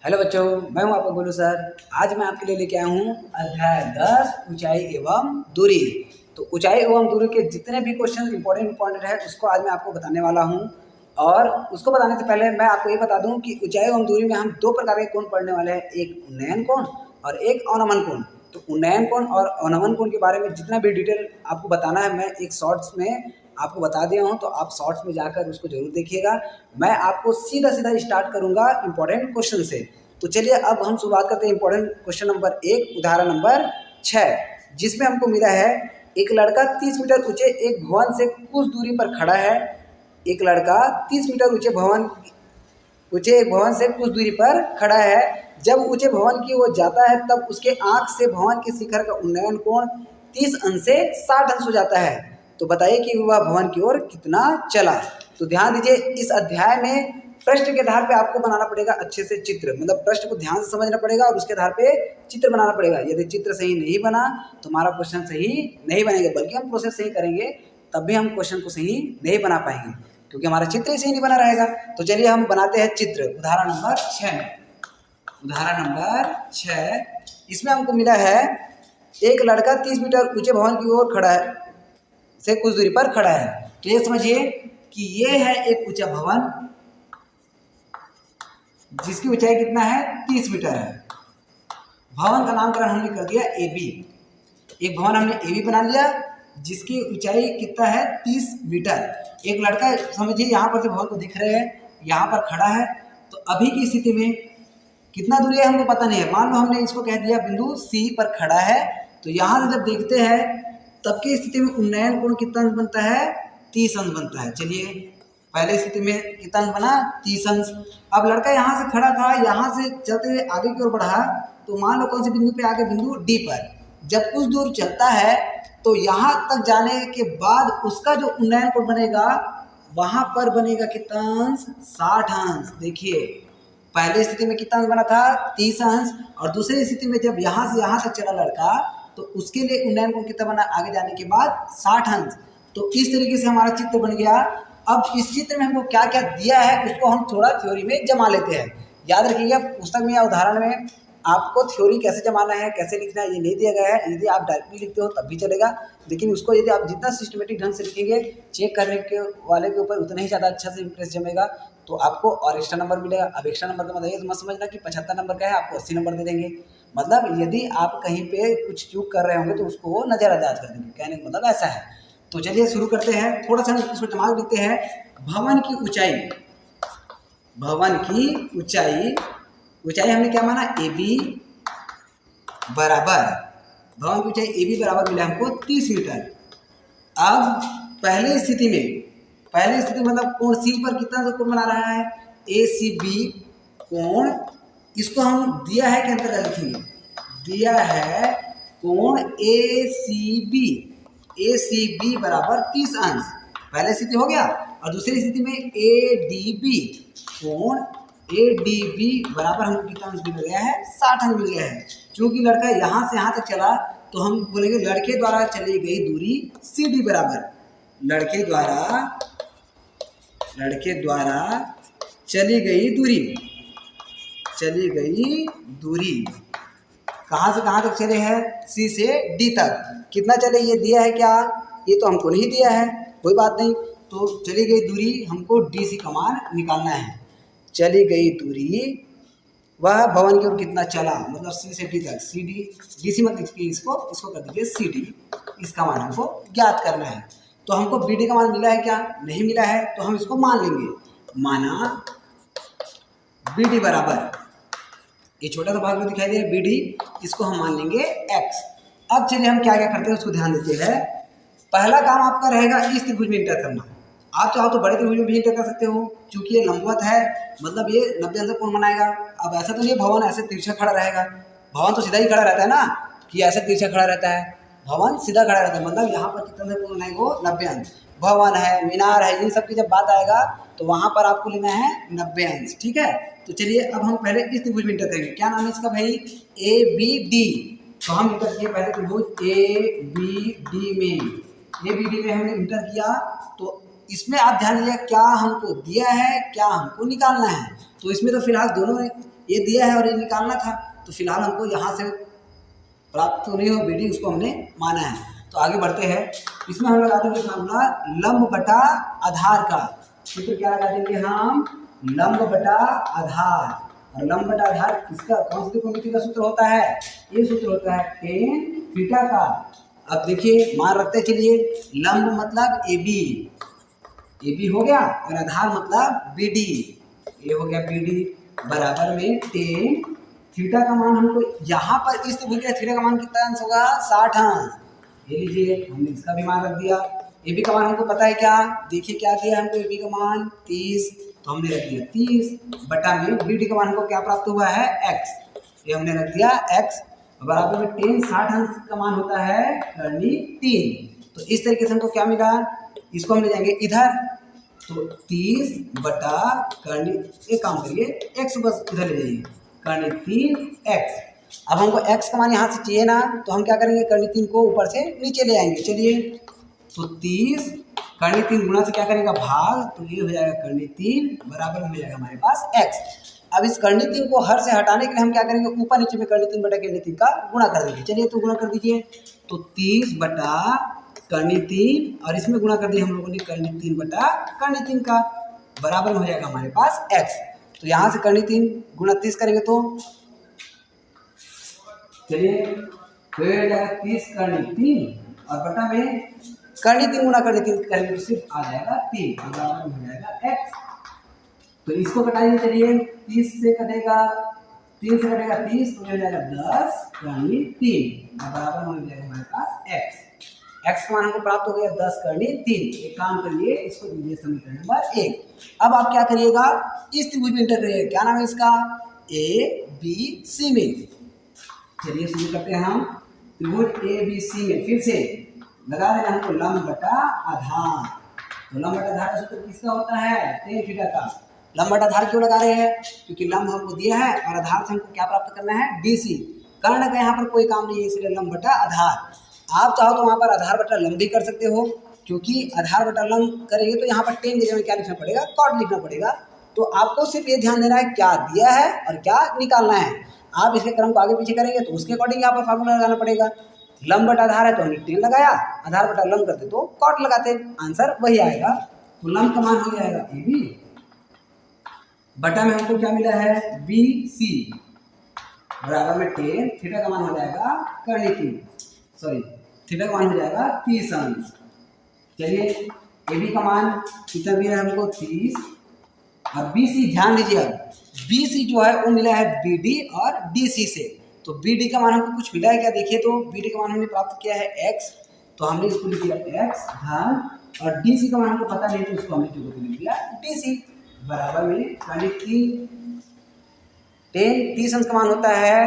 Hello बच्चों, मैं हूं आपका गोलू सर। आज मैं आपके लिए लेके आया हूं अध्याय 10 ऊंचाई एवं दूरी। तो ऊंचाई एवं दूरी के जितने भी क्वेश्चन इंपॉर्टेंट है उसको आज मैं आपको बताने वाला हूं। और उसको बताने से पहले मैं आपको ये बता दूं कि ऊंचाई एवं दूरी में हम दो प्रकार के कोण पढ़ने वाले हैं, एक उन्नयन कोण और एक अवनमन कोण। तो उन्नयन कोण और अवनमन कोण के बारे में जितना भी डिटेल आपको बताना है मैं एक शॉर्ट्स में आपको बता दिया हूं, तो आप शॉर्ट्स में जाकर उसको जरूर देखिएगा। मैं आपको सीधा सीधा स्टार्ट करूंगा इंपॉर्टेंट क्वेश्चन से। तो चलिए अब हम शुरुआत करते हैं इंपॉर्टेंट क्वेश्चन नंबर 1, उदाहरण नंबर 6, जिसमें हमको मिला है एक लड़का 30 मीटर ऊंचे एक भवन से कुछ दूरी पर खड़ा है। एक लड़का 30 मीटर ऊंचे एक भवन से कुछ दूरी पर खड़ा है। जब ऊंचे भवन की ओर जाता है तब उसके आंख से भवन के शिखर का उन्नयन कोण 30 अंश से 60 अंश हो जाता है। तो बताइए कि वह भवन की ओर कितना चला। तो ध्यान दीजिए, इस अध्याय में प्रश्न के आधार पे आपको बनाना पड़ेगा अच्छे से चित्र, मतलब प्रश्न को ध्यान से समझना पड़ेगा और उसके आधार पे चित्र बनाना पड़ेगा। यदि चित्र सही नहीं बना तो हमारा क्वेश्चन सही नहीं बनेगा, बल्कि हम प्रोसेस सही करेंगे तब भी हम क्वेश्चन को सही नहीं बना पाएंगे, क्योंकि हमारा चित्र ही सही नहीं बना रहेगा। तो चलिए हम बनाते हैं चित्र उदाहरण नंबर 6 में। उदाहरण नंबर 6, इसमें हमको मिला है एक लड़का 30 मीटर ऊंचे भवन की ओर खड़ा है से कुछ दूरी पर खड़ा है। तो ये समझिए कि ये है एक ऊंचा भवन जिसकी ऊंचाई कितना है, 30 मीटर है। भवन का नामकरण हमने कर दिया ए बी। एक भवन हमने ए बी बना लिया जिसकी ऊंचाई कितना है, 30 मीटर। एक लड़का समझिए यहाँ पर से भवन को दिख रहे हैं, यहाँ पर खड़ा है। तो अभी की स्थिति में कितना दूरी है हमको पता नहीं है। मान लो हमने इसको कह दिया बिंदु सी पर खड़ा है। तो यहाँ से जब देखते हैं तब की स्थिति में उन्नयन कोण कितना अंश बनता है, 30 अंश बनता है। चलिए पहले स्थिति में कितना अंश बना, 30 अंश। अब लड़का यहाँ से खड़ा था, यहाँ से चलते हुए आगे की ओर बढ़ा। तो मान लो कौन से बिंदु पे आगे, बिंदु डी पर। जब कुछ दूर चलता है तो यहाँ तक जाने के बाद उसका जो उन्नयन कोण बनेगा वहां पर बनेगा कितना अंश, 60 अंश। देखिए पहले स्थिति में कितना अंश बना था, 30 अंश। और दूसरी स्थिति में जब यहाँ से यहाँ तक चला लड़का तो उसके लिए उन्नयन कोण कितना बना आगे जाने के बाद, 60 अंश। तो इस तरीके से हमारा चित्र बन गया। अब इस चित्र में हमको क्या क्या दिया है उसको हम थोड़ा थ्योरी में जमा लेते हैं। याद रखिएगा पुस्तक में या उदाहरण में आपको थ्योरी कैसे जमाना है, कैसे लिखना है, ये नहीं दिया गया है। यदि आप डायरेक्टली लिखते हो तब भी चलेगा, लेकिन उसको यदि आप जितना सिस्टमेटिक ढंग से लिखेंगे चेक करने के वाले के ऊपर उतना ही ज़्यादा अच्छा से इंप्रेस जमेगा, तो आपको और एक्स्ट्रा नंबर मिलेगा। अब एक्स्ट्रा नंबर का मतलब ये मत समझना कि 75 नंबर का है आपको 80 नंबर दे देंगे। मतलब यदि आप कहीं पे कुछ चूक कर रहे होंगे तो उसको वो नज़रअंदाज कर देंगे, कहने का मतलब ऐसा है। तो चलिए शुरू करते हैं। थोड़ा सा इसको दिमाग देते हैं। भवन की ऊंचाई, भवन की ऊंचाई हमने क्या माना, ए बी बराबर, भवन की ऊंचाई ए बी बराबर मिला हमको 30 मीटर। अब पहली स्थिति मतलब कोण सी पर कितना सा कोण बना रहा है, ए सी बी कोण। इसको हम दिया है के अंतर्गत लिखेंगे, दिया है कोण ए सी बी बराबर 30 अंश। पहले स्थिति हो गया। और दूसरी स्थिति में ए डी बी कोण ए डी बी बराबर हमको कितना अंश मिल गया है, 60 अंश मिल गया है। क्योंकि लड़का यहाँ से यहाँ तक चला तो हम बोलेंगे लड़के द्वारा चली गई दूरी सी डी बराबर, लड़के द्वारा चली गई दूरी कहाँ से कहाँ तक चले हैं, सी से डी तक। कितना चले ये दिया है क्या, ये तो हमको नहीं दिया है, कोई बात नहीं। तो चली गई दूरी हमको डी सी का मान निकालना है। चली गई दूरी वह भवन की ओर कितना चला, मतलब सी से डी तक। सी डी सी मत लिखिए, इसको कर दीजिए सी डी। इसका मान हमको ज्ञात करना है। तो हमको बी डी का मान मिला है क्या, नहीं मिला है, तो हम इसको मान लेंगे। माना बी डी बराबर, ये छोटा सा भाग में दिखाई दे रहा है बी डी, इसको हम मान लेंगे एक्स। अब चलिए हम क्या क्या करते हैं उसको ध्यान देते हैं। पहला काम आपका रहेगा इस त्रिभुज में इंटर करना। आप चाहो तो बड़े त्रिभुज में भी इंटर कर सकते हो, क्योंकि ये लंबवत है, मतलब ये 90 अंश कोण बनाएगा। अब ऐसा तो नहीं भवन ऐसे तिरछा खड़ा रहेगा, भवन तो सीधा ही खड़ा रहता है ना, कि ऐसे तिरछा खड़ा रहता है। भवन सीधा खड़ा रहता है, मतलब यहाँ पर कितना कोण बनाएगा वो 90 अंश। भवन है, मीनार है, इन सब की जब बात आएगा तो वहाँ पर आपको लेना है 90 अंश। ठीक है, तो चलिए अब हम पहले इस त्रिभुज में इंटर करेंगे। क्या नाम है इसका भाई, ए बी डी। तो हम इंटर किए पहले त्रिभुज ए बी डी में हमने इंटर किया। तो इसमें आप ध्यान दीजिए क्या हमको दिया है, क्या हमको निकालना है। तो इसमें तो फिलहाल दोनों ये दिया है और ये निकालना था, तो फिलहाल हमको यहाँ से प्राप्त तो नहीं हो बी डी, उसको हमने माना है। तो आगे बढ़ते हैं, इसमें हम लगा देंगे फार्मूला लंब बटा आधार का। सूत्र क्या लगा देंगे हम? लंब बटा आधार। और लंब बटा आधार किसका, कौन सी त्रिकोणमिति का सूत्र होता है? ये सूत्र होता है टेन थीटा का। अब देखिए मान रखते चलिए, लंब मतलब ए बी हो गया और आधार मतलब बी डी, ये हो गया बी डी बराबर में टेन थीटा का मान हमको यहाँ पर इस त्रिभुज का थीटा का मान कितना अंश होगा? 60 अंश। ये लीजिए हमने इसका भी मान रख दिया। ए बी का मान हमको पता है क्या? देखिए क्या दिया हमको, ए बी का मान 30, तो हमने रख दिया 30 बटा में बी डी का मान हमको क्या प्राप्त हुआ है? x, ये हमने रख दिया x बराबर में टेन 60 अंश का मान होता है करनी 3। तो इस तरीके से हमको क्या मिला, इसको हम ले जाएंगे इधर, तो 30 बटा करनी, एक काम करिए x बस इधर ले जाइए, करनी 3x। अब हमको x का मान यहाँ से चाहिए ना, तो हम क्या करेंगे, करनी 3 को ऊपर से नीचे ले आएंगे। चलिए तो 30 करनी 3 गुणा से क्या करेगा? भाग, तो ये हो जाएगा करनी 3 बराबर में हो जाएगा हमारे पास x। अब इस करनी 3 को हर से हटाने के लिए हम क्या करेंगे, ऊपर नीचे में करनी 3 बटा करनी 3 का गुणा कर देंगे। चलिए तो गुणा कर दीजिए, तो 30 बटा करनी 3 और इसमें गुणा कर दिया हम लोगों ने करनी 3 बटा करनी 3 का, बराबर में हो जाएगा हमारे पास x। तो यहाँ से करनी 3 गुणा 30 करेंगे तो चलिए तो ये हो जाएगा 30 करनी 3 और बटा में करनी 3 गुणा करनी 3 करेंगे तो सिर्फ आ जाएगा 3, बराबर में हो जाएगा x। तो इसको घटाइए, चलिए 30 से कटेगा, 3 से कटेगा 30, तो हो जाएगा 10 करनी 3 बराबर में हो जाएगा हमारे पास x। x का मान हमको प्राप्त हो गया 10 करनी 3। एक काम करिए, इसको दीजिए समीकरण नंबर 1। अब आप क्या करिएगा, इस त्रिभुज में इंटर करिएगा, क्या नाम है इसका? ए बी सी में। चलिए शुरू करते हैं हम, त्रिभुज ए बी सी में फिर से लगा देना हमको लंब बटा आधार। तो लंब बटा आधार का सूत्र किसका होता है? टेन थीटा का। लंब बटा आधार क्यों लगा रहे हैं? क्योंकि लंब हमको दिया है और आधार से हमको क्या प्राप्त करना है? BC। कर्ण का यहाँ पर कोई काम नहीं है, इसलिए लंब बटा आधार। आप चाहो तो वहाँ पर आधार बटा लंब भी कर सकते हो, क्योंकि आधार बटा लंब करेंगे तो यहाँ पर टेन की जगह में क्या लिखना पड़ेगा? कॉट लिखना पड़ेगा। तो आपको सिर्फ ये ध्यान देना है क्या दिया है और क्या निकालना है। आप इसके क्रम को आगे पीछे करेंगे तो उसके अकॉर्डिंग यहाँ पर फार्मूला लगाना पड़ेगा। लंब बटा आधार है तो हमने टेन लगाया, आधार बटा लंब करते तो कॉट लगाते, आंसर वही आएगा। तो लंब का मान हो जाएगा ए बी, बटा में हमको क्या मिला है? BC बराबर में टेन, थीटा का मान हो जाएगा करनी 3, सॉरी थीटा का मान हो जाएगा 30 अंश। चलिए ए बी का मान कितना मिला है हमको? 30 और BC ध्यान दीजिए, अब BC जो है वो मिला है BD और DC से। तो BD का मान हमको कुछ मिला है क्या? देखिए तो BD का मान हमने प्राप्त किया है x, तो हमने इसको लिख दिया x धन, और DC का मान हमको पता नहीं तो उसको हमने जो लिख दिया DC बराबर में करनी 10 30 अंश का मान होता है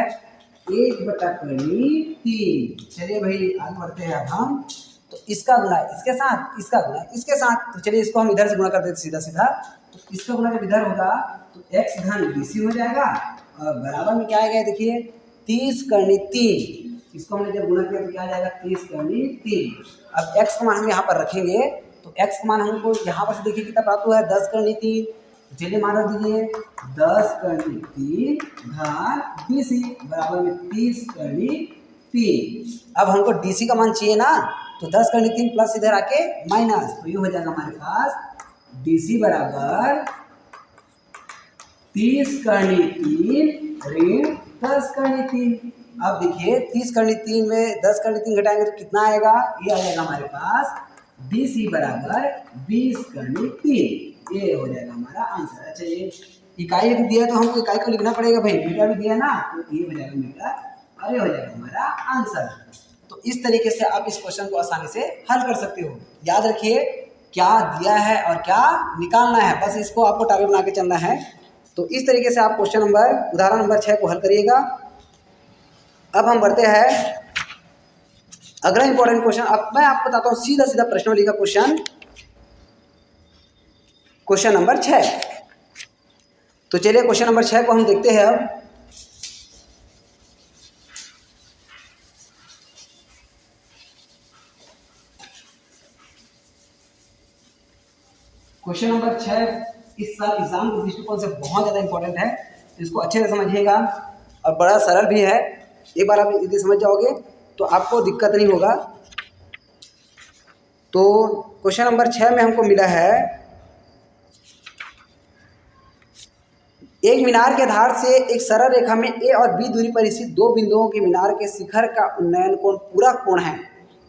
1 बटा करनी 3। चलिए भाई आगे बढ़ते हैं अब हम, तो इसका गुणा इसके साथ, इसका गुणा इसके साथ, तो चलिए इसको हम इधर से गुणा कर देते सीधा सीधा। तो इसका गुणा जब इधर होगा तो x धन BC हो जाएगा और बराबर में क्या आएगा? देखिए 30 करनी 3, इसको हमने जब गुणा किया तो क्या आ जाएगा? 30 करनी 3। अब x का मान हम यहाँ पर रखेंगे, तो x का मान हमको यहाँ पर से देखिए कितना प्राप्त हुआ है? 10 करनी 3। चलिए मान रख दीजिए 10 करनी 3 धन BC बराबर में 30 करनी 3। अब हमको DC का मान चाहिए ना, तो 10 करनी 3 प्लस इधर आके माइनस, तो ये हो जाएगा हमारे पास DC बराबर 30 करनी 3 ऋण 10 करनी 3। अब देखिए 30 करनी 3 में 10 करनी 3 घटाएंगे तो कितना आएगा? ये आ जाएगा हमारे पास DC बराबर 20 करनी 3। ये हो जाएगा हमारा आंसर। अच्छा ये इकाई यदि दिया तो हमको इकाई को लिखना पड़ेगा भाई, मीटर भी दिया ना, तो ये हो जाएगा मीटर और ये हो जाएगा हमारा आंसर। तो इस तरीके से आप इस क्वेश्चन को आसानी से हल कर सकते हो। याद रखिए क्या दिया है और क्या निकालना है, बस इसको आपको टारगेट बना के चलना है। तो इस तरीके से आप क्वेश्चन नंबर उदाहरण नंबर 6 को हल करिएगा। अब हम बढ़ते हैं अगला इंपॉर्टेंट क्वेश्चन। अब मैं आपको बताता हूँ सीधा सीधा प्रश्नावली का क्वेश्चन, क्वेश्चन नंबर 6। तो चलिए क्वेश्चन नंबर 6 को हम देखते हैं। अब क्वेश्चन नंबर 6 इस साल एग्जाम के दृष्टिकोण से बहुत ज़्यादा इंपॉर्टेंट है। इसको अच्छे से समझिएगा और बड़ा सरल भी है। एक बार आप यदि समझ जाओगे तो आपको दिक्कत नहीं होगा। तो क्वेश्चन नंबर 6 में हमको मिला है, एक मीनार के आधार से एक सरल रेखा में ए और बी दूरी पर स्थित दो बिंदुओं के मीनार के शिखर का उन्नयन कोण पूरक कोण है।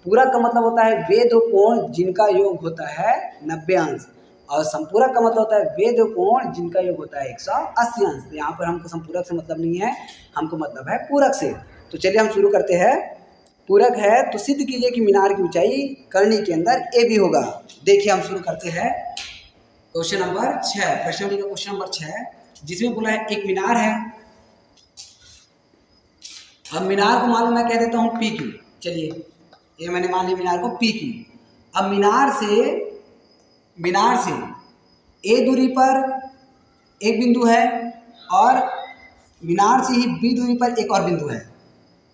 पूरक का मतलब होता है वे दो कोण जिनका योग होता है 90 अंश, और संपूरक का मतलब होता है वे दो कोण जिनका योग होता है 180 अंश। तो यहाँ पर हमको संपूरक से मतलब नहीं है, हमको मतलब है पूरक से। तो चलिए हम शुरू करते हैं। पूरक है तो सिद्ध कीजिए कि मीनार की ऊंचाई करनी के अंदर ए भी होगा। देखिए हम शुरू करते हैं क्वेश्चन नंबर 6, प्रश्न का क्वेश्चन नंबर 6, जिसमें बोला है एक मीनार है। अब मीनार को मान लो मैं कह देता हूँ पी क्यू। चलिए ये मैंने मान लिया मीनार को पी क्यू। अब मीनार से ए दूरी पर एक बिंदु है और मीनार से ही बी दूरी पर एक और बिंदु है।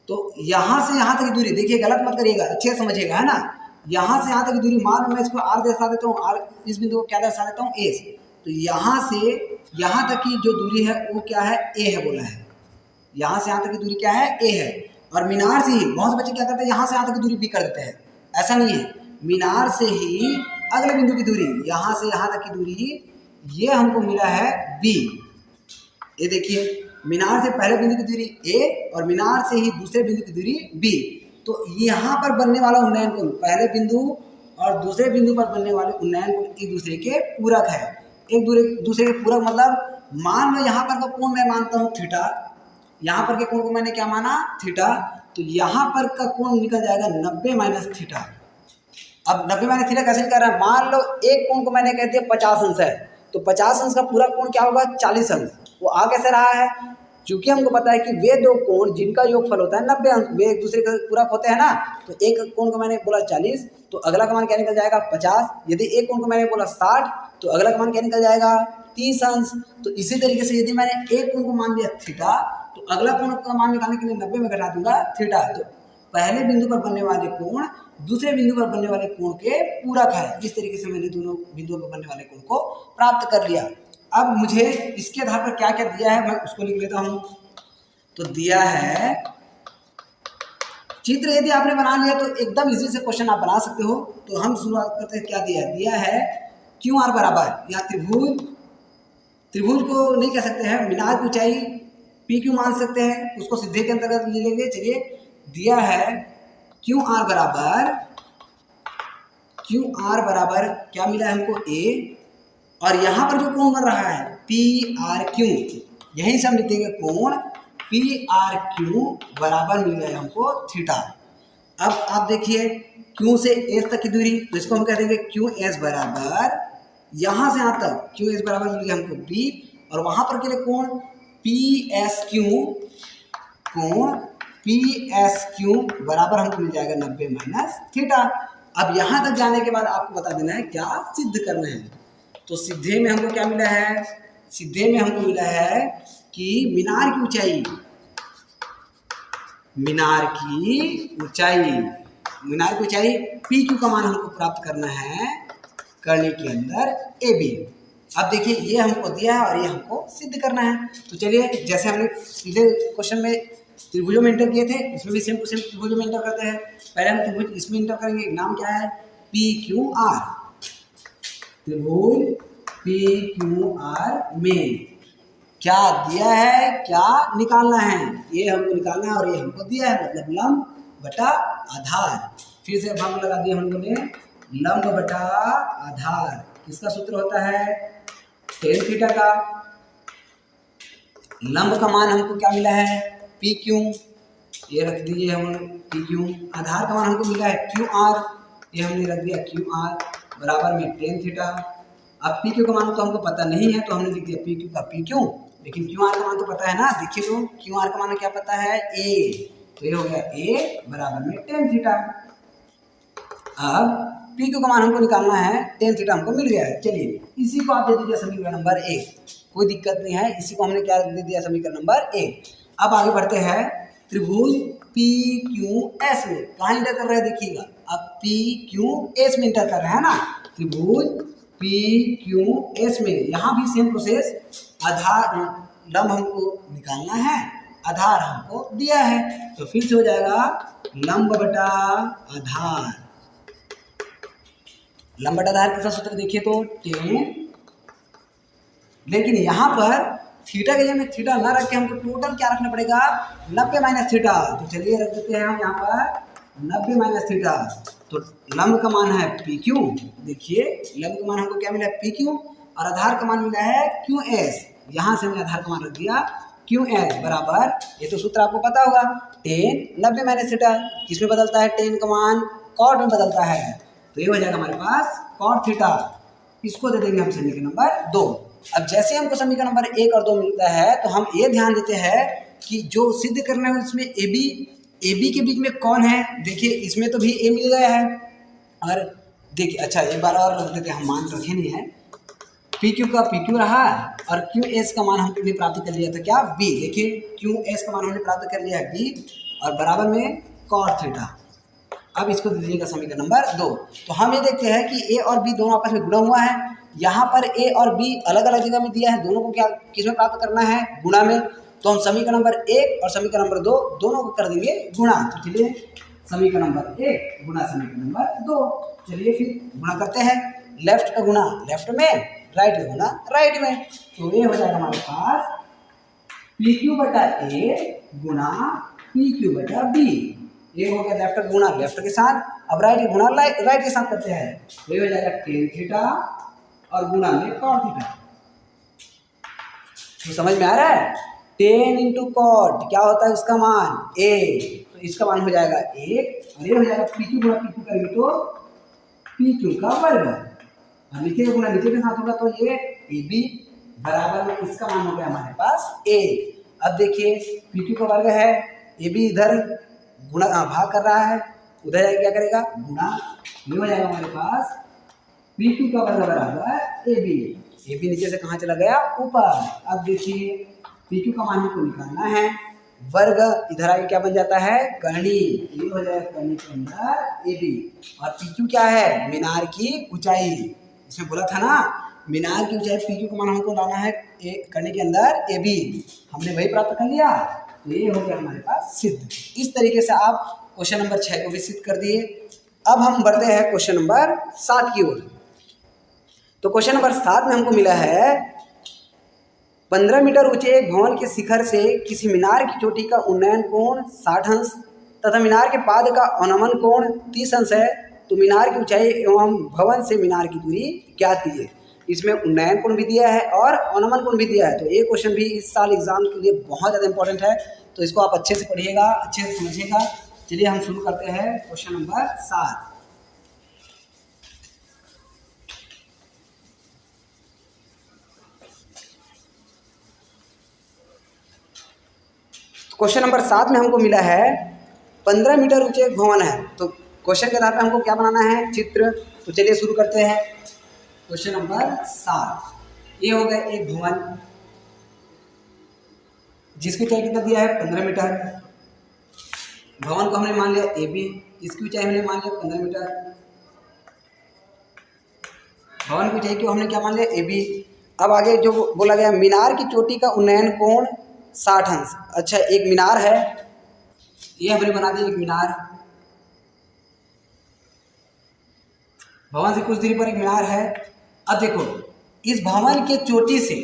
तो यहाँ से यहाँ तक की दूरी, देखिए गलत मत करिएगा, अच्छे से समझिएगा, है ना। यहाँ से यहाँ तक की दूरी, मान लो मैं इसको आर दर्शा देता हूँ, आर इस बिंदु को क्या दर्शा देता हूँ, ए से। तो यहाँ से यहाँ तक की जो दूरी है वो क्या है, ए है बोला है। यहाँ से यहाँ तक की दूरी क्या है, ए है। और मीनार से ही बहुत से बच्चे क्या करते हैं, यहाँ से यहाँ तक की दूरी बी कर देते हैं। ऐसा नहीं है, मीनार से ही अगले बिंदु की दूरी, यहाँ से यहाँ तक की दूरी, ये हमको मिला है बी। ये देखिए मीनार से पहले बिंदु की दूरी ए और मीनार से ही दूसरे बिंदु की दूरी बी। तो यहाँ पर बनने वाला उन्नयन कोण, पहले बिंदु और दूसरे बिंदु पर बनने वाले उन्नयन कोण एक दूसरे के पूरक है। एक दूसरे के पूरक मतलब मान लो यहाँ पर का कोण मैं मानता हूँ थीटा, यहाँ पर के कोण को मैंने क्या माना, थीटा। तो यहाँ पर का कोण निकल जाएगा 90 माइनस थीटा। अब 90 माइनस थीटा कैसे निकल रहा है, मान लो एक कोण को मैंने कह दिया 50 अंश है, तो 50 अंश का पूरा कोण क्या होगा, 40 अंश। वो आ कैसे रहा है, क्योंकि हमको पता है कि वे दो कोण जिनका योगफल होता है 90 अंश, वे एक दूसरे के पूरक होते हैं ना। तो एक कोण को मैंने बोला 40, तो अगला का मान क्या निकल जाएगा, 50। यदि एक कोण को मैंने बोला 60, तो अगला का मान क्या निकल जाएगा, 30 अंश। तो इसी तरीके से यदि मैंने एक कोण को मान लिया थीटा, तो अगला कोण का मान निकालने के लिए 90 में घटा दूंगा थीटा। तो पहले बिंदु पर बनने वाले कोण दूसरे बिंदु पर बनने वाले कोण के पूरक है। इस तरीके से मैंने दोनों बिंदुओं पर बनने वाले कोण को प्राप्त कर लिया। अब मुझे इसके आधार पर क्या क्या दिया है मैं उसको लिख लेता हूँ। तो दिया है चित्र, यदि आपने बना लिया तो एकदम इजी से क्वेश्चन आप बना सकते हो। तो हम शुरुआत करते हैं, क्या दिया है क्यू आर बराबर, या त्रिभुज को नहीं कह सकते हैं, मीनार की ऊंचाई पी क्यू मान सकते हैं, उसको सीधे के अंतर्गत ले लेंगे। चलिए दिया है क्यू आर बराबर क्या मिला है हमको, ए, और यहाँ पर जो कोण बन रहा है पी आर क्यू, यहीं से हम लिख देंगे कोण पी आर क्यू बराबर मिल गया हमको थीटा। अब आप देखिए क्यू से एस तक की दूरी, तो इसको हम कह देंगे क्यू एस बराबर, यहाँ से यहाँ तक क्यू एस बराबर मिल गया हमको बी, और वहाँ पर के लिए कोण पी एस क्यू बराबर हमको मिल जाएगा 90 माइनस थीटा। अब यहाँ तक जाने के बाद आपको बता देना है क्या सिद्ध करना है। तो सीधे में हमको क्या मिला है, सीधे में हमको मिला है कि मीनार की ऊंचाई पी क्यू का मान हमको प्राप्त करना है करने के अंदर ए बी। अब देखिए ये हमको दिया है और ये हमको सिद्ध करना है। तो चलिए जैसे हमने पिछले क्वेश्चन में त्रिभुजों में इंटर किए थे, इसमें भी सेम टू सेम त्रिभुजों में इंटर करते हैं। पहले हम त्रिभुज इसमें इंटर करेंगे, नाम क्या है, पी क्यू आर। त्रिभुज पी क्यू आर में क्या दिया है, क्या निकालना है, ये हमको निकालना है, और ये हमको दिया है, मतलब लंब बटा आधार। फिर से हम लगा दिए हम लोगों ने, लंब बटा आधार किसका सूत्र होता है, टेन थीटा का। लंब का मान हमको क्या मिला है, पी क्यू, ये रख दीजिए हम पी क्यू। आधार का मान हमको मिला है क्यू आर, ये हमने रख दिया क्यू आर बराबर में टेन थीटा। अब पी क्यू का मान तो हमको पता नहीं है, तो हमने लिख दिया पी क्यू का पी क्यू, लेकिन क्यू आर का मान तो पता है ना। देखिए तो क्यू आर का मान क्या पता है, ए, तो ये हो गया ए बराबर में टेन थीटा। अब पी क्यू का मान हमको निकालना है, टेन थीटा हमको मिल गया है। चलिए इसी को आप दे दीजिए समीकरण नंबर ए, कोई दिक्कत नहीं है, इसी को हमने क्या दे दिया, समीकरण नंबर ए। अब आगे बढ़ते हैं त्रिभुज पी क्यू एस में, कहाँ इंटर कर रहे हैं देखिएगा, अब पी क्यू एस में इंटर कर रहे हैं ना। त्रिभुज पी क्यू एस में यहाँ भी सेम प्रोसेस, आधार लंब हमको निकालना है, आधार हमको दिया है, तो फिर से हो जाएगा लंब बटा आधार। लंब बटा आधार किसका सूत्र देखिए तो 10, लेकिन यहाँ पर थीटा के जगह में थीटा ना रख के हमको टोटल क्या रखना पड़ेगा, 90 माइनस थीटा। तो चलिए रख देते हैं हम यहाँ पर 90 माइनस थीटा। तो लंब का मान है पी क्यू, देखिए लंब का मान हमको क्या मिला है पी क्यू, और आधार का मान मिला है क्यू एस। यहाँ से हमने आधार का मान रख दिया क्यू एस बराबर, ये तो सूत्र आपको पता होगा, 10 90 माइनस थीटा। किस में बदलता है 10 का मान, कॉट में बदलता है, तो ये हो जाएगा हमारे पास कॉट थीटा। इसको दे देंगे हम समीकरण नंबर 2। अब जैसे हमको समीकरण नंबर 1 और 2 मिलता है तो हम ये ध्यान देते हैं कि जो सिद्ध करना है उसमें ए बी के बीच में कौन है, देखिए इसमें तो भी ए मिल गया है, और देखिए अच्छा एक बार और रख देते हैं, हम मान रखे नहीं है, पी क्यू का पी क्यू रहा और क्यू एस का मान हमने प्राप्त कर लिया था क्या बी, देखिए क्यू एस का मान हमने प्राप्त कर लिया है बी, और बराबर में कॉट थीटा। अब इसको दे दीजिएगा समीकरण नंबर 2। तो हम ये देखते हैं कि ए और बी दोनों आपस में गुणा हुआ है, यहाँ पर ए और बी अलग अलग जगह में दिया है, दोनों को क्या किस में प्राप्त करना है, गुणा में। तो हम समीकरण नंबर 1 और समीकरण नंबर 2 दोनों को कर देंगे गुणा। तो चलिए समीकरण नंबर 1 गुणा समीकरण नंबर 2, चलिए फिर गुणा करते हैं, लेफ्ट का गुणा लेफ्ट में, राइट का गुणा राइट में। तो ये हो जाएगा हमारे पास पी क्यू बटा ए गुणा पी क्यू बटा बी। ये हो गया लेफ्ट का गुणा लेफ्ट के साथ, अब राइट का गुणा राइट के साथ करते हैं, तो ये हो जाएगा टेन थीटा और गुणा में कॉट थीटा। तो समझ में आ रहा है, 10 इंटू कॉट क्या होता है उसका मान ए, तो इसका मान हो जाएगा 1, और ये हो जाएगा पी क्यू गुणा पी क्यू करेंगे तो पी क्यू का वर्ग, और नीचे का गुणा नीचे के साथ होगा तो ये ए बी बराबर में इसका मान हो गया हमारे पास ए। अब देखिए पी क्यू का वर्ग है, ए बी इधर गुणा भाग कर रहा है, उधर जाके क्या करेगा गुणा, ये हो जाएगा हमारे पास पी क्यू का वर्ग बराबर ए बी नीचे से कहाँ चला गया ऊपर। अब देखिए पी क्यू का मान हमको निकालना है, वर्ग इधर आके क्या बन जाता है करणी, ये हो जाएगा करणी के अंदर ए बी, और पी क्यू क्या है मीनार की ऊंचाई, इसमें बोला था ना मीनार की ऊंचाई पी क्यू का मान हमको लाना है करणी के अंदर ए बी, हमने वही प्राप्त कर लिया, तो ये हो गया हमारे पास सिद्ध। इस तरीके से आप क्वेश्चन नंबर 6 को भी सिद्ध कर दिए। अब हम बढ़ते हैं क्वेश्चन नंबर 7 की ओर। तो क्वेश्चन नंबर 7 में हमको मिला है 15 मीटर ऊंचे एक भवन के शिखर से किसी मीनार की चोटी का उन्नयन कोण 60 अंश तथा मीनार के पाद का अवनमन कोण 30 अंश है, तो मीनार की ऊंचाई एवं भवन से मीनार की दूरी ज्ञात कीजिए। इसमें उन्नयन कोण भी दिया है और अवनमन कोण भी दिया है, तो ये क्वेश्चन भी इस साल एग्जाम के लिए बहुत ज़्यादा इंपॉर्टेंट है, तो इसको आप अच्छे से पढ़िएगा, अच्छे से समझिएगा। चलिए हम शुरू करते हैं क्वेश्चन नंबर 7। क्वेश्चन नंबर 7 में हमको मिला है 15 मीटर ऊंचे एक भवन है, तो क्वेश्चन के आधार पर हमको क्या बनाना है चित्र। तो चलिए शुरू करते हैं क्वेश्चन नंबर 7। ये हो गया एक भवन जिसकी ऊंचाई कितना दिया है 15 मीटर, भवन को हमने मान लिया ए बी, इसकी ऊंचाई हमने मान लिया 15 मीटर, भवन की ऊंचाई को हमने क्या मान लिया ए बी। अब आगे जो बोला गया मीनार की चोटी का उन्नयन कोण 60 अंश। अच्छा एक मीनार है, ये हमने बना दिया एक मीनार, भवन से कुछ दूरी पर एक मीनार है। अब देखो इस भवन के चोटी से,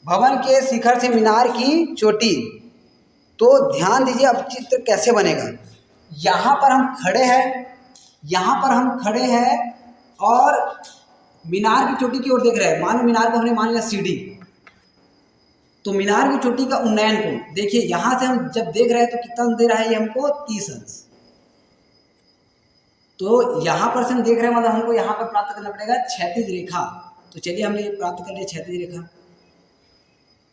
भवन के शिखर से मीनार की चोटी, तो ध्यान दीजिए अब चित्र कैसे बनेगा। यहाँ पर हम खड़े हैं, यहाँ पर हम खड़े हैं और मीनार की चोटी की ओर देख रहे हैं, मान लो मीनार को हमने मान लिया सीढ़ी, तो मीनार की चोटी का उन्नयन कोण देखिए, यहाँ से हम जब देख रहे हैं तो कितना दे रहा है ये हमको 30 अंश, तो यहाँ पर से हम देख रहे हैं मतलब हमको यहाँ पर प्राप्त करना पड़ेगा क्षैतिज रेखा। तो चलिए हमने प्राप्त कर लिया क्षैतिज रेखा,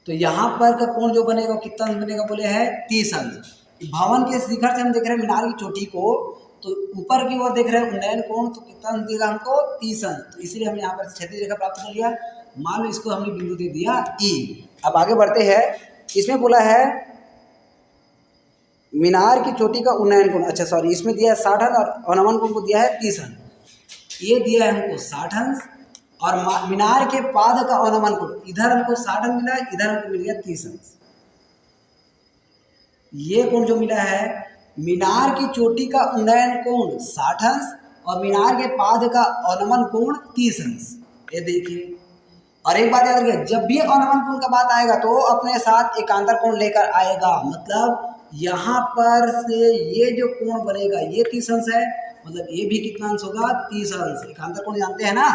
तो यहाँ पर का कोण जो बनेगा कितना बनेगा बोले है 30 अंश। भवन के शिखर से हम देख रहे हैं मीनार की चोटी को, तो ऊपर की ओर देख रहे हैं उन्नयन कोण, तो कितना देगा हमको 30 अंश, तो इसीलिए हम यहाँ पर क्षैतिज रेखा प्राप्त कर लिया। मान लो इसको हमने बिंदु दे दिया ई। अब आगे बढ़ते हैं, इसमें बोला है मीनार की चोटी का उन्नयन कोण, अच्छा सॉरी इसमें दिया है 60 अंश और अवनमन कोण को दिया है 30 अंश। ये दिया है हमको 60 अंश और मीनार के पाद का अनुमान कोण, इधर हमको 60 अंश मिला, इधर हमको मिल गया 30 अंश। ये कोण जो मिला है, मीनार की चोटी का उन्नयन कोण 60 अंश और मीनार के पाद का अवनमन कोण 30 अंश। ये देखिए, और एक बात याद रखिए, जब भी अवनमन कोण का बात आएगा तो अपने साथ एकांतर कोण लेकर आएगा। मतलब यहाँ पर से ये जो कोण बनेगा ये 30 अंश है, मतलब ये भी कितना अंश होगा, 30 अंश। एकांतर कोण जानते हैं ना,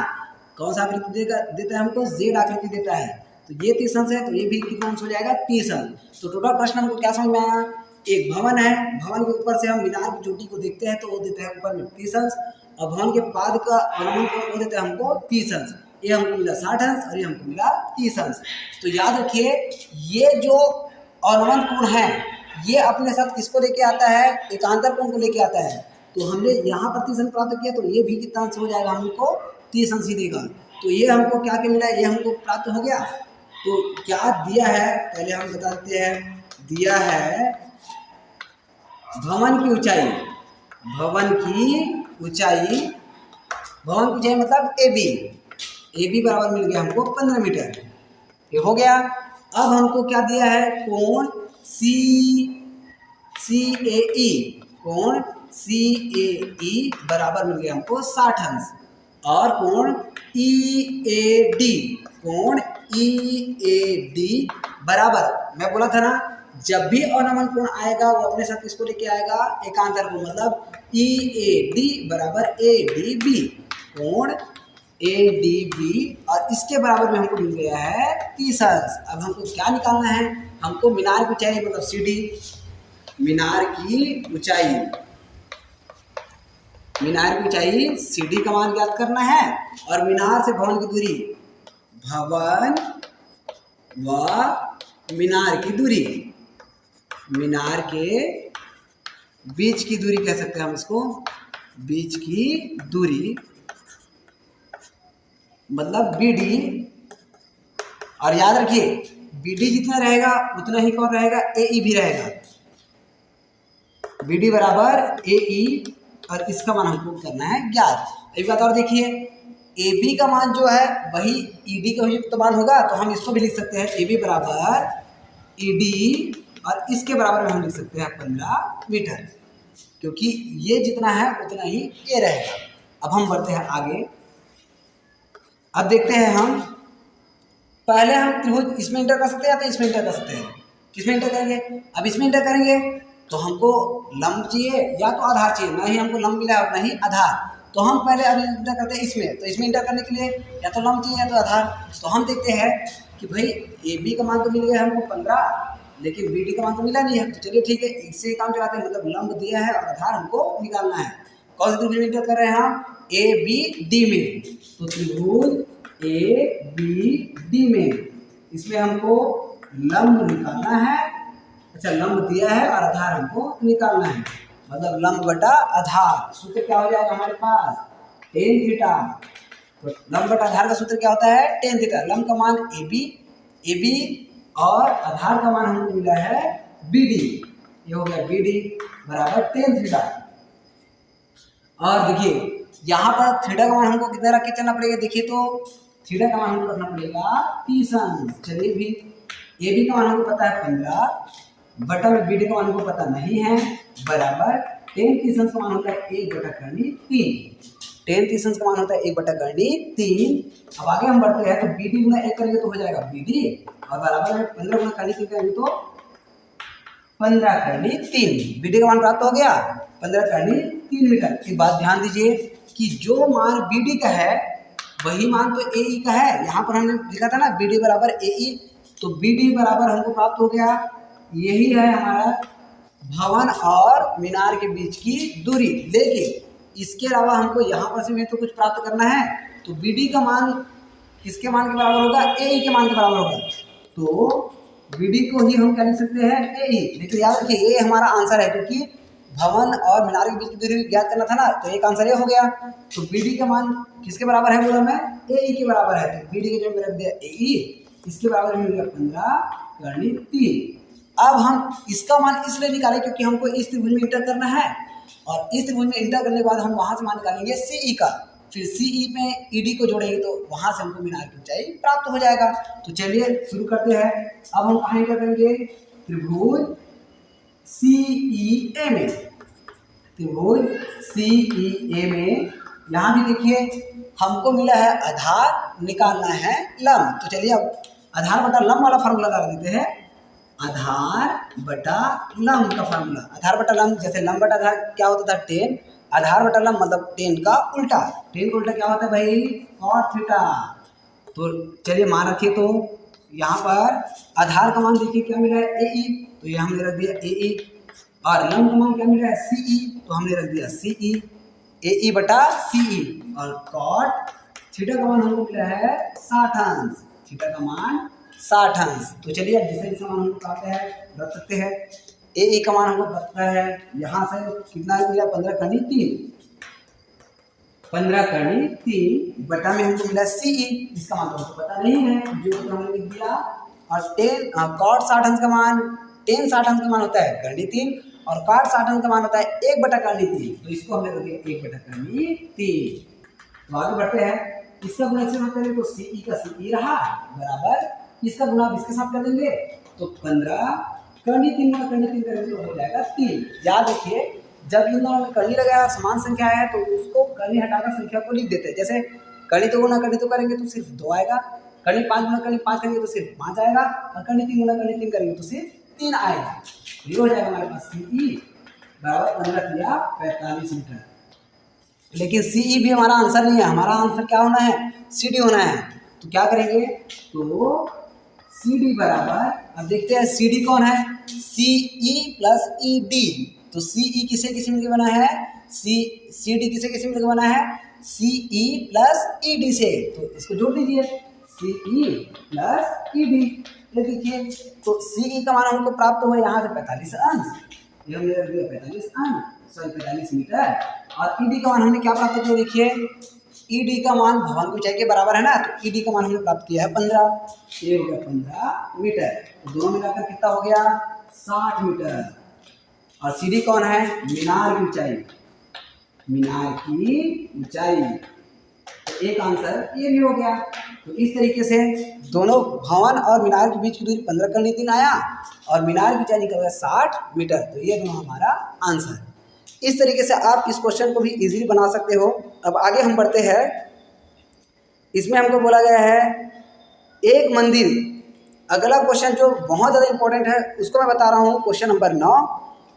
कौन सा आकृति देता है हमको, जेड आकृति देता है, तो ये 30 अंश है, तो ये भी कितना अंश हो जाएगा, 30 अंश। तो टोटल प्रश्न हमको क्या समझ में आया, एक भवन है, भवन के ऊपर से हम मीनार की चोटी को देखते हैं तो वो देता है ऊपर में 30 अंश, और भवन के पाद का अवनमन कोण वो देता है हमको 30 अंश। ये हमको मिला 60 अंश और ये हमको मिला 30 अंश। तो याद रखिए, ये जो अवनमन कोण है ये अपने साथ किसको लेके आता है, एकांतर कोण को लेके आता है। तो हमने यहाँ पर 30 अंश प्राप्त किया, तो ये भी कितना अंश हो जाएगा, हमको 30 अंश ही देगा। तो ये हमको क्या क्या मिला, ये हमको प्राप्त हो गया। तो क्या दिया है पहले हम बता देते हैं, दिया है भवन की ऊंचाई, भवन की ऊंचाई, भवन की ऊंचाई मतलब AB बराबर मिल गया हमको 15 मीटर। ये हो गया। अब हमको क्या दिया है, कोण CAE, कोण CAE बराबर मिल गया हमको 60 अंश, और कोण EAD, कोण EAD बराबर, मैं बोला था ना जब भी अवनमन कोण आएगा वो अपने साथ किसको लेके आएगा, एकांतर कोण, मतलब EAD बराबर ADB, कोण ADB, और इसके बराबर में हमको मिल गया है 30 अंश। अब हमको क्या निकालना है, हमको मीनार की ऊंचाई मतलब CD, मीनार की ऊंचाई, मीनार की ऊंचाई CD का मान ज्ञात करना है, और मीनार से भवन की दूरी, भवन व मीनार की दूरी, मीनार के बीच की दूरी कह सकते हैं हम इसको, बीच की दूरी मतलब BD। और याद रखिए BD जितना रहेगा उतना ही कौन रहेगा, AE भी रहेगा। BD बराबर AE, और इसका मान हमको करना है ज्ञात। एक बात और देखिए, AB का मान जो है वही ED का युक्त मान होगा, तो हम इसको भी लिख सकते हैं AB बराबर ED, और इसके बराबर में हम लिख सकते हैं 15 मीटर, क्योंकि ये जितना है उतना ही ये रहेगा। अब हम बढ़ते हैं आगे। अब देखते हैं हम, पहले हम त्रिभुज इसमें इंटर कर सकते हैं या तो इसमें इंटर कर सकते हैं, किसमें इंटर करेंगे, अब इसमें इंटर करेंगे तो हमको लंब चाहिए या तो आधार चाहिए, ना ही हमको लंब मिला और ना ही आधार, तो हम पहले अब इंटर करते हैं इसमें। तो इसमें इंटर करने के लिए या तो लंब चाहिए या तो आधार। तो हम देखते हैं कि भाई AB का मान तो मिल गया हमको 15, लेकिन BD का मान तो मिला नहीं है। तो चलिए ठीक है, इससे काम चलाते हैं, मतलब लंब दिया है और आधार हमको निकालना है। कौन से त्रिभुज में इंटर कर रहे हैं हम, ABD में। तो त्रिभुज ABD में इसमें हमको लंब निकालना है, अच्छा लंब दिया है और आधार हमको निकालना है, मतलब लंब बटा आधार। सूत्र क्या हो जाएगा हमारे पास, tan थीटा। तो लंब बटा आधार का सूत्र क्या होता है, tan थीटा। लंब का मान AB और आधार का मान हमको मिला है BD, ये हो गया BD बराबर tan थीटा। और देखिए यहाँ पर थीटा का मान हमको कितना रख के चलना पड़ेगा, देखिए तो थीटा का मान हमको रखना पड़ेगा 30 अंश। चलिए भी AB का मान हमको पता है 15, बटा में BD का मान हमको पता नहीं है, बराबर tan 30 अंश का मान होता है 1/3। tan 30 अंश का मान होता है 1/3। अब आगे हम बढ़ते हैं, तो BD गुना 1 करेंगे तो हो जाएगा BD, और बराबर में 15 गुना करने करेंगे तो 15/3। BD का मान प्राप्त हो गया 15/3 मीटर। एक बात ध्यान दीजिए कि जो मान BD का है वही मान तो AE का है। यहाँ पर हमने लिखा था ना BD बराबर AE, तो BD बराबर हमको प्राप्त हो गया, यही है हमारा भवन और मीनार के बीच की दूरी। लेकिन इसके अलावा हमको यहाँ पर से भी तो कुछ प्राप्त करना है, तो BD का मान किसके मान के बराबर होगा, AE के मान के बराबर होगा। तो BD को ही हम क्या लिख सकते हैं, AE। लेकिन याद रखिए ये हमारा आंसर है, क्योंकि भवन और मीनार के बीच की दूरी ज्ञात करना था ना, तो एक आंसर ये हो गया। तो BD का मान किसके बराबर है, बोला मैं AE के बराबर है। तो BD के जो रख दिया AE, इसके बराबर मिल गया 15/3। अब हम इसका मान इसलिए निकालें क्योंकि हमको इस त्रिभुज में इंटर करना है, और इस त्रिभुज में इंटर करने के बाद हम वहां से मान निकालेंगे CE का। फिर CE में ED को जोड़ेंगे तो वहां से हमको मीनार की ऊंचाई प्राप्त हो जाएगा। तो चलिए शुरू करते हैं। अब हम कहाँ करेंगे, त्रिभुज CEA में, त्रिभुज CEA में यहाँ भी देखिए हमको मिला है आधार, निकालना है लंब। तो चलिए अब आधार बटा लंब वाला फार्मूला लगा देते हैं। आधार बटा लंब का फार्मूला, आधार बटा लंब, जैसे लंब बटा आधार क्या होता था 10, आधार बटा लंब मतलब 10 का उल्टा, 10 का उल्टा क्या होता है भाई, cot थीटा। तो चलिए मान रखिए, तो यहाँ पर आधार का मान देखिए क्या मिला है AE, तो ये हमने रख दिया AE, और लंब का मान क्या मिला है CE, तो हमने रख दिया CE, AE बटा CE, और cot थीटा का मान हमको मिला है 60 अंश, थीटा का मान 60 अंश। तो चलिए जैसे जैसे मान हमको प्राप्त है रख सकते हैं। AE का मान हमको पता है, यहाँ से कितना मिला 15 कड़ी 3, 15 कड़ी 3 बटा में हमको मिला CE, इसका मान तो हमको पता नहीं है, जो तो हमने लिख दिया। और 10 cot 60 अंश का मान, 10 60 अंश का मान होता है कड़ी 3, और cot 60 अंश का मान होता है 1 बटा कड़ी 3, तो इसको हमने रख दिया 1 बटा कड़ी 3। तो आगे बढ़ते हैं, इसका गुणा इसके साथ करेंगे तो CE का CE रहा बराबर, इसका गुणा आप इसके साथ कर देंगे तो 15 कड़ी 3 गुणा कड़ी 3 करेंगे तो हो जाएगा 3। याद रखिए जब इन दोनों में कड़ी लगाया समान संख्या है तो उसको कड़ी हटाकर संख्या को लिख देते हैं। जैसे कड़ी 2 गुणा कड़ी 2 करेंगे तो सिर्फ 2 आएगा, कड़ी 5 गुणा कड़ी 5 करेंगे तो सिर्फ 5 आएगा, और कड़ी 3 गुणा कड़ी 3 करेंगे तो सिर्फ 3 आएगा। ये हो जाएगा हमारे पास CE बराबर 15 या 45 मीटर। लेकिन CE भी हमारा आंसर नहीं है, हमारा आंसर क्या होना है, CD होना है। तो क्या करेंगे, तो CD बराबर, अब देखते हैं CD कौन है, CE प्लस ED। तो CE किसे किसे मिलकर बना है, CD किसे किसे मिलकर बना है, CE प्लस ED से। तो इसको जोड़ दीजिए CE प्लस ED। ये देखिए तो CE का मान हमको प्राप्त हुआ यहाँ से 45 अंश, ये हमने रख दिया 45 अंश, सॉरी 45 मीटर। और ED का मान हमने क्या प्राप्त किया, देखिए ED का मान भवन की ऊंचाई के बराबर है ना, तो ED का मान हमने प्राप्त किया है 15, ये हो गया 15 मीटर। तो दोनों मिलाकर कितना हो गया 60 मीटर। और CD कौन है, मीनार की ऊंचाई, मीनार की ऊंचाई। तो एक आंसर ये भी हो गया। तो इस तरीके से दोनों भवन और मीनार के बीच की दूरी 15 कड़ी 3 आया, और मीनार की ऊंचाई निकल गया 60 मीटर। तो ये दोनों हमारा आंसर। इस तरीके से आप इस क्वेश्चन को भी इजीली बना सकते हो। अब आगे हम बढ़ते हैं, इसमें हमको बोला गया है एक मंदिर, अगला क्वेश्चन जो बहुत ज़्यादा इंपॉर्टेंट है उसको मैं बता रहा हूँ। क्वेश्चन नंबर 9,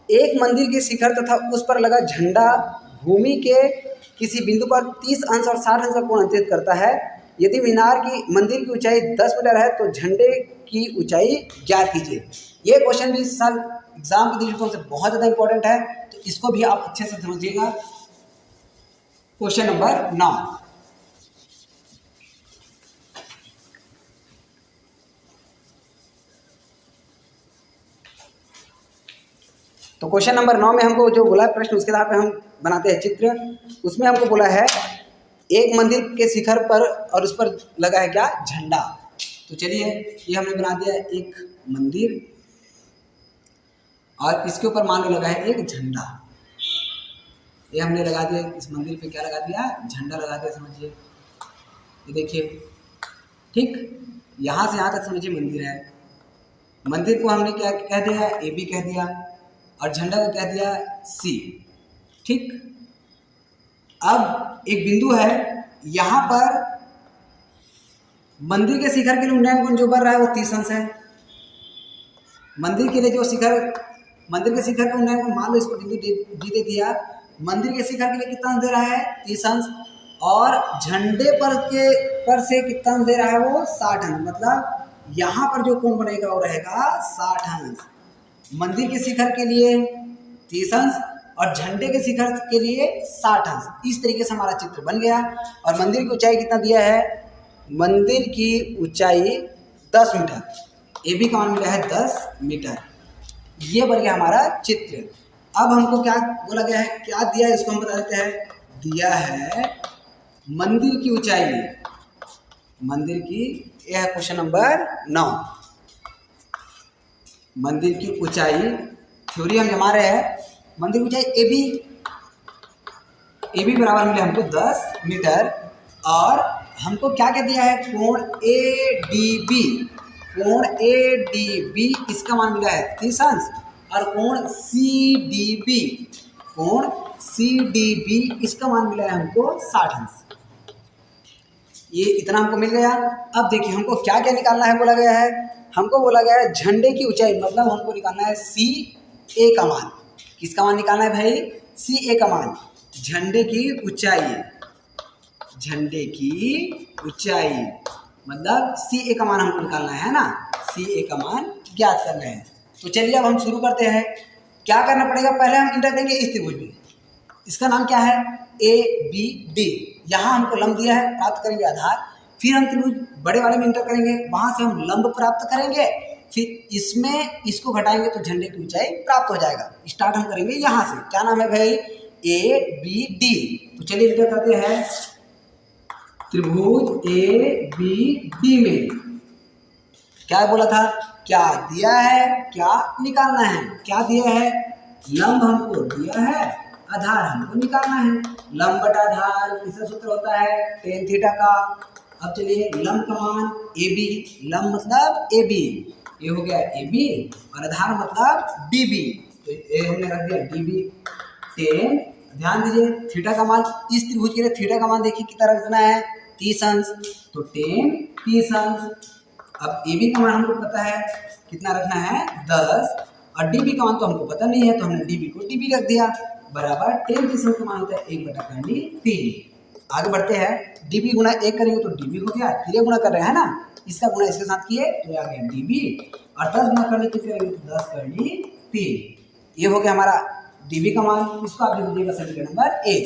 एक मंदिर के शिखर तथा उस पर लगा झंडा भूमि के किसी बिंदु पर 30 अंश और 60 अंश का कोण अंकित करता है। यदि मंदिर की ऊंचाई 10 मीटर है तो झंडे की ऊंचाई ज्ञात कीजिए। ये क्वेश्चन भी इस साल एग्जाम के दृष्टिकोण से बहुत ज़्यादा इंपॉर्टेंट है, तो इसको भी आप अच्छे से समझिएगा। क्वेश्चन नंबर 9, तो क्वेश्चन नंबर 9 में हमको जो बोला प्रश्न उसके आधार पर हम बनाते हैं चित्र। उसमें हमको बोला है एक मंदिर के शिखर पर और उस पर लगा है क्या, झंडा। तो चलिए ये हमने बना दिया एक मंदिर और इसके ऊपर मान लो लगा है एक झंडा। ये हमने लगा दिया, इस मंदिर पे क्या लगा दिया, झंडा लगा दिया, समझिए। ये देखिए ठीक, यहाँ से यहाँ तक समझिए मंदिर है। मंदिर को हमने क्या कह दिया, AB कह दिया, और झंडा को कह दिया C। ठीक, अब एक बिंदु है यहाँ पर, मंदिर के शिखर के लिए उन्नयन कोण जो बढ़ रहा है वो 30 अंश है। मंदिर के लिए जो शिखर, मंदिर के शिखर का उन्नयन कोण मान लो इसको बिंदु D दे दिया, मंदिर के शिखर के लिए कितना अंश दे रहा है 30 अंश, और झंडे पर से कितना अंश दे रहा है वो 60 अंश। मतलब यहाँ पर जो कोण बनेगा वो रहेगा 60 अंश। मंदिर के शिखर के लिए 30 अंश और झंडे के शिखर के लिए 60 अंश। इस तरीके से हमारा चित्र बन गया। और मंदिर की ऊंचाई कितना दिया है, मंदिर की ऊंचाई 10 मीटर, AB का मान मिला है 10 मीटर। ये बन गया हमारा चित्र। अब हमको क्या बोला गया है, क्या दिया है इसको हम बता देते हैं। दिया है मंदिर की ऊंचाई, मंदिर की, यह है क्वेश्चन नंबर 9। मंदिर की ऊंचाई, थ्योरी हम जमा रहे हैं, मंदिर की ऊंचाई AB, ए बी बराबर मिले हमको 10 मीटर। और हमको क्या क्या दिया है, कोण ए डी बी, कोण ए डी बी इसका मान मिला है 30 अंश। और कोण सी डी बी, कोण सी डी बी इसका मान मिला है हमको 60 अंश। ये इतना हमको मिल गया। अब देखिए हमको क्या क्या निकालना है बोला गया है, हमको बोला गया है झंडे की ऊंचाई, मतलब हमको निकालना है सी ए का मान। किसका मान निकालना है भाई, सी ए का मान, झंडे की ऊंचाई, झंडे की ऊंचाई मतलब सी ए का मान हमको निकालना है ना, सी ए का मान ज्ञात करना है। तो चलिए अब हम शुरू करते हैं। क्या करना पड़ेगा, पहले हम इंटर देंगे इस त्रिभुज में, इसका नाम क्या है ए बी डी। यहाँ हमको लंब दिया है, प्राप्त करेंगे आधार, फिर हम त्रिभुज बड़े वाले में इंटर करेंगे, वहाँ से हम लंब प्राप्त करेंगे, फिर इसमें इसको घटाएंगे तो झंडे की ऊंचाई प्राप्त हो जाएगा। स्टार्ट हम करेंगे यहाँ से, क्या नाम है भाई, ए बी डी। तो चलिए इंटर करते हैं त्रिभुज ए बी डी में। क्या बोला था, क्या दिया है, क्या निकालना है, क्या दिया है, लंब हमको दिया है, आधार हमको निकालना है। लंब बटा आधार किसका सूत्र होता है, tan थीटा का। अब चलिए लंब का मान ए बी, लंब मतलब ए बी, ये हो गया ए बी, और आधार मतलब डी बी, तो ये हमने रख दिया डी बी। tan, ध्यान दीजिए थीटा का मान, इस त्रिभुज के लिए थीटा का मान देखिए कितना रखना है, 30 अंश, तो tan 30 अंश। अब ए बी का मान हमको पता है कितना रखना है 10, और डी बी का मान तो हमको पता नहीं है, तो हमने डी बी को डी बी रख दिया, बराबर tan 30 का मान होता है 1/3। आगे बढ़ते हैं, डी बी गुना 1 करेंगे तो डी बी हो गया, 3 गुना कर रहे हैं ना, इसका गुना इसके साथ किए तो आ गया डी बी, और 10 गुना करने 3 करेंगे तो 10 करनी 3। ये हो गया हमारा डी बी का मान, इसको आप लिख दीजिएगा समीकरण नंबर 1।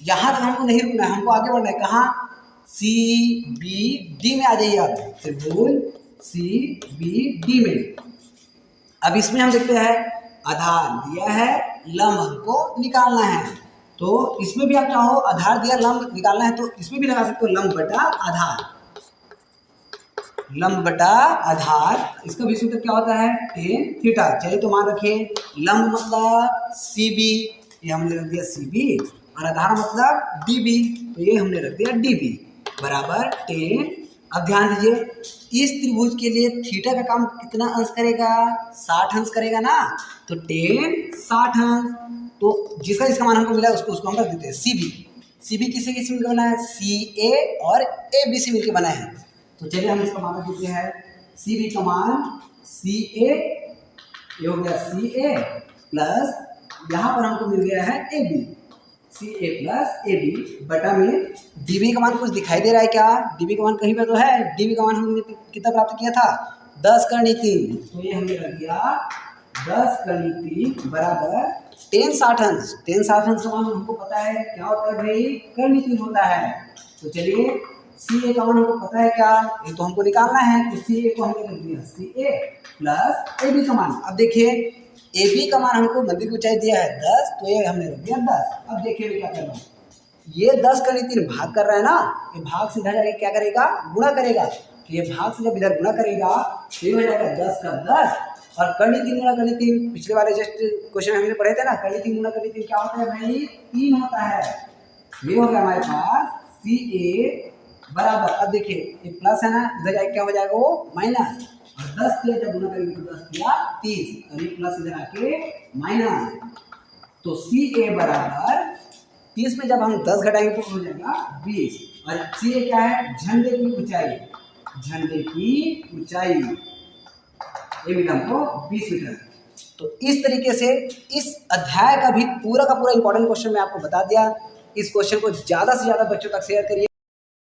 यहाँ तक हमको नहीं रुकना है, हमको आगे बढ़ना है, कहाँ, सी बी डी में आ जाइए आप, त्रिभुज सी बी डी में। अब इसमें हम देखते हैं आधार दिया है, लंब हमको निकालना है, तो इसमें भी आप चाहो आधार दिया लंब निकालना है तो इसमें भी लगा सकते हो लंब बटा आधार, लंब बटा आधार, इसका भी सूत्र क्या होता है tan थीटा। चलिए तो मान रखिए लंब मतलब सी बी, ये हमने रख दिया सी बी, और आधार मतलब डी बी, तो ये हमने रख दिया डी बी, बराबर tan। अब ध्यान दीजिए इस त्रिभुज के लिए थीटा का काम कितना अंश करेगा, 60 अंश करेगा ना, तो tan 60 अंश, तो जिसका जिसका मान हमको मिला है उसको हम रख देते हैं सी बी। सी बी किससे किससे मिलकर बना है, सी ए और ए बी से मिलकर बना है। तो चलिए हम इसका मान रख देते हैं, सी बी का मान सी ए, ये हो गया सी ए प्लस यहाँ पर हमको मिल गया है A B, C A plus A B बटा में डी बी का मान कुछ दिखाई दे रहा है क्या, डी बी का मान कहीं पे तो है, डी बी का मान हमने कितना प्राप्त किया था 10/3, तो ये हमने रख दिया 10/3 बराबर tan 60 अंश। tan 60 अंश का मान हमको पता है क्या होता है भाई, कर्ण होता है। तो चलिए सी ए का मान हमको पता है क्या, ये तो हमको निकालना है, तो सी ए को हमने रख दिया सी ए प्लस ए बी का मान। अब देखिए ए बी का मान हमको मंदिर की ऊंचाई दिया है 10, तो ये हमने रख दिया 10। अब देखिए क्या कर रहा हूँ, ये 10/3 भाग कर रहा है ना, ये भाग सीधा जाके क्या करेगा, गुणा करेगा, तो ये भाग से जब इधर गुणा करेगा तो ये हो जाएगा 10 का 10, और कर्णी 3 गुणा कर्णी 3 पिछले वाले जस्ट क्वेश्चन हमने पढ़े थे ना, कर्णी 3 गुणा कर्णी 3 क्या होता है भाई, 3 होता है। ये हो गया हमारे पास सी ए बराबर, अब देखिए ये प्लस है ना, इधर जाके क्या हो जाएगा वो माइनस, और 10 किया जब गुणा करेंगे तो 10 किया 30, और ये प्लस इधर आके माइनस, तो सी ए बराबर 30 में जब हम 10 घटाएंगे तो हो जाएगा 20, और सी ए क्या है, झंडे की ऊंचाई, झंडे की ऊंचाई ये मिला हमको 20 मीटर। तो इस तरीके से इस अध्याय का भी पूरा का पूरा इंपॉर्टेंट क्वेश्चन मैं आपको बता दिया। इस क्वेश्चन को ज़्यादा से ज़्यादा बच्चों तक शेयर करिए।